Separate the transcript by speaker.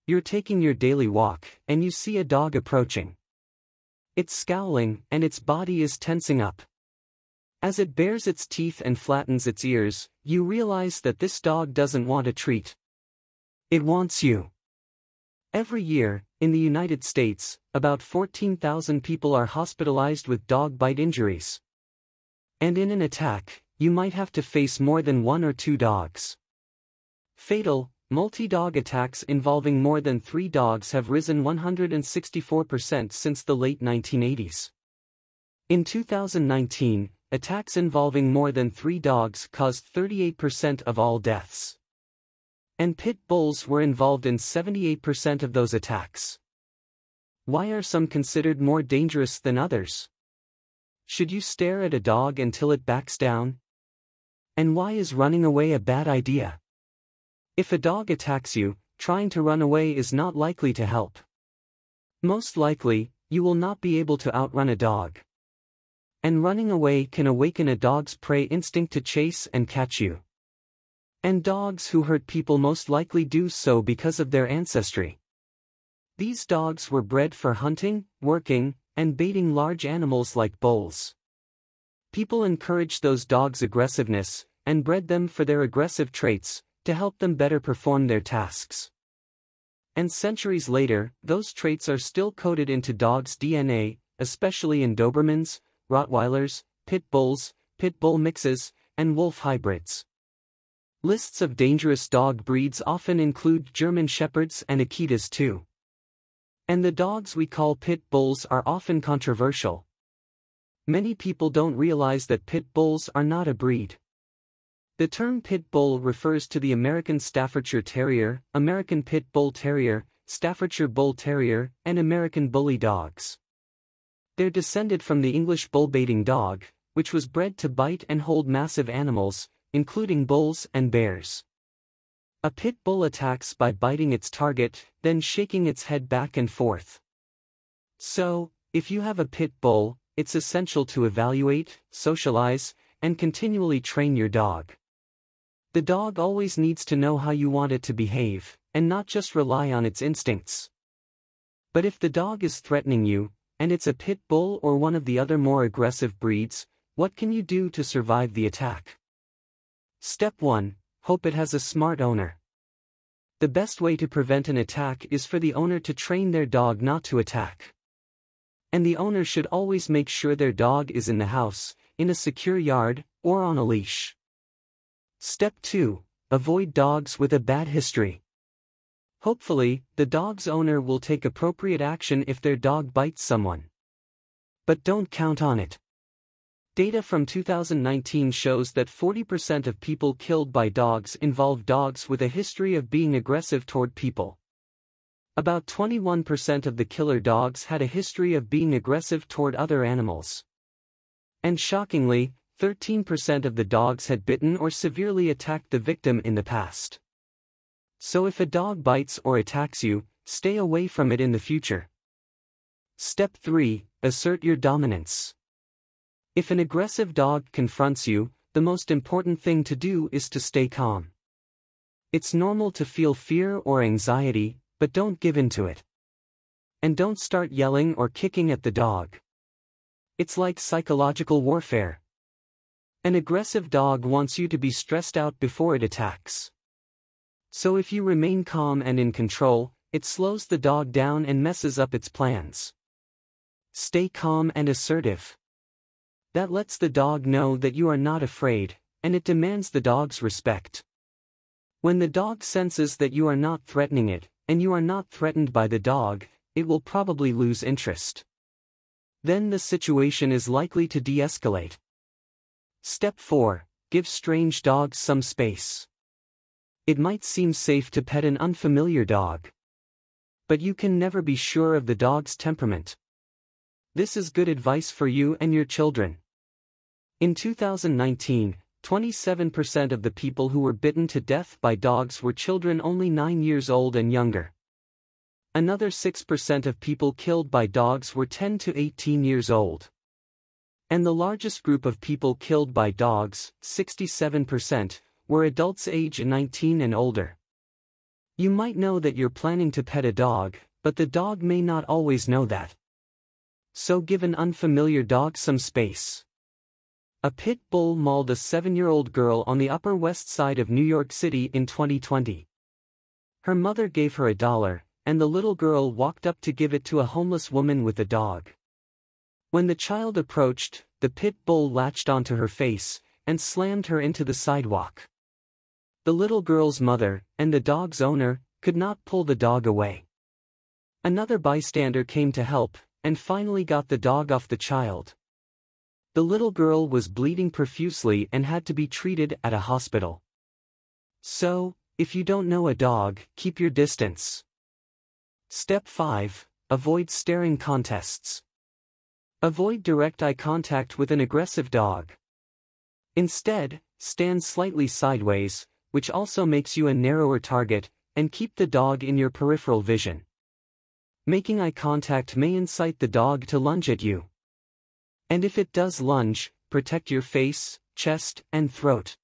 Speaker 1: You're taking your daily walk, and you see a dog approaching. It's scowling, and its body is tensing up. As it bares its teeth and flattens its ears, you realize that this dog doesn't want a treat. It wants you. Every year, in the United States, about 14,000 people are hospitalized with dog bite injuries. And in an attack, you might have to face more than one or two dogs. Fatal, multi-dog attacks involving more than 3 dogs have risen 164% since the late 1980s. In 2019, attacks involving more than 3 dogs caused 38% of all deaths. And pit bulls were involved in 78% of those attacks. Why are some considered more dangerous than others? Should you stare at a dog until it backs down? And why is running away a bad idea? If a dog attacks you, trying to run away is not likely to help. Most likely, you will not be able to outrun a dog. And running away can awaken a dog's prey instinct to chase and catch you. And dogs who hurt people most likely do so because of their ancestry. These dogs were bred for hunting, working, and baiting large animals like bulls. People encouraged those dogs' aggressiveness, and bred them for their aggressive traits, to help them better perform their tasks. And centuries later, those traits are still coded into dogs' DNA, especially in Dobermans, Rottweilers, Pit Bulls, Pit Bull mixes, and Wolf hybrids. Lists of dangerous dog breeds often include German Shepherds and Akitas too. And the dogs we call Pit Bulls are often controversial. Many people don't realize that Pit Bulls are not a breed. The term Pit Bull refers to the American Staffordshire Terrier, American Pit Bull Terrier, Staffordshire Bull Terrier, and American Bully dogs. They're descended from the English bull baiting dog, which was bred to bite and hold massive animals, including bulls and bears. A pit bull attacks by biting its target, then shaking its head back and forth. So, if you have a pit bull, it's essential to evaluate, socialize, and continually train your dog. The dog always needs to know how you want it to behave, and not just rely on its instincts. But if the dog is threatening you, and it's a pit bull or one of the other more aggressive breeds, what can you do to survive the attack? Step 1. Hope it has a smart owner. The best way to prevent an attack is for the owner to train their dog not to attack. And the owner should always make sure their dog is in the house, in a secure yard, or on a leash. Step 2. Avoid dogs with a bad history. Hopefully, the dog's owner will take appropriate action if their dog bites someone. But don't count on it. Data from 2019 shows that 40% of people killed by dogs involve dogs with a history of being aggressive toward people. About 21% of the killer dogs had a history of being aggressive toward other animals. And shockingly, 13% of the dogs had bitten or severely attacked the victim in the past. So if a dog bites or attacks you, stay away from it in the future. Step 3. Assert your dominance. If an aggressive dog confronts you, the most important thing to do is to stay calm. It's normal to feel fear or anxiety, but don't give in to it. And don't start yelling or kicking at the dog. It's like psychological warfare. An aggressive dog wants you to be stressed out before it attacks. So if you remain calm and in control, it slows the dog down and messes up its plans. Stay calm and assertive. That lets the dog know that you are not afraid, and it demands the dog's respect. When the dog senses that you are not threatening it, and you are not threatened by the dog, it will probably lose interest. Then the situation is likely to de-escalate. Step 4. Give strange dogs some space. It might seem safe to pet an unfamiliar dog. But you can never be sure of the dog's temperament. This is good advice for you and your children. In 2019, 27% of the people who were bitten to death by dogs were children only 9 years old and younger. Another 6% of people killed by dogs were 10 to 18 years old. And the largest group of people killed by dogs, 67%, were adults age 19 and older. You might know that you're planning to pet a dog, but the dog may not always know that. So give an unfamiliar dog some space. A pit bull mauled a 7-year-old girl on the Upper West Side of New York City in 2020. Her mother gave her $1, and the little girl walked up to give it to a homeless woman with a dog. When the child approached, the pit bull latched onto her face and slammed her into the sidewalk. The little girl's mother, and the dog's owner, could not pull the dog away. Another bystander came to help, and finally got the dog off the child. The little girl was bleeding profusely and had to be treated at a hospital. So, if you don't know a dog, keep your distance. Step 5. Avoid staring contests. Avoid direct eye contact with an aggressive dog. Instead, stand slightly sideways, which also makes you a narrower target, and keep the dog in your peripheral vision. Making eye contact may incite the dog to lunge at you. And if it does lunge, protect your face, chest, and throat.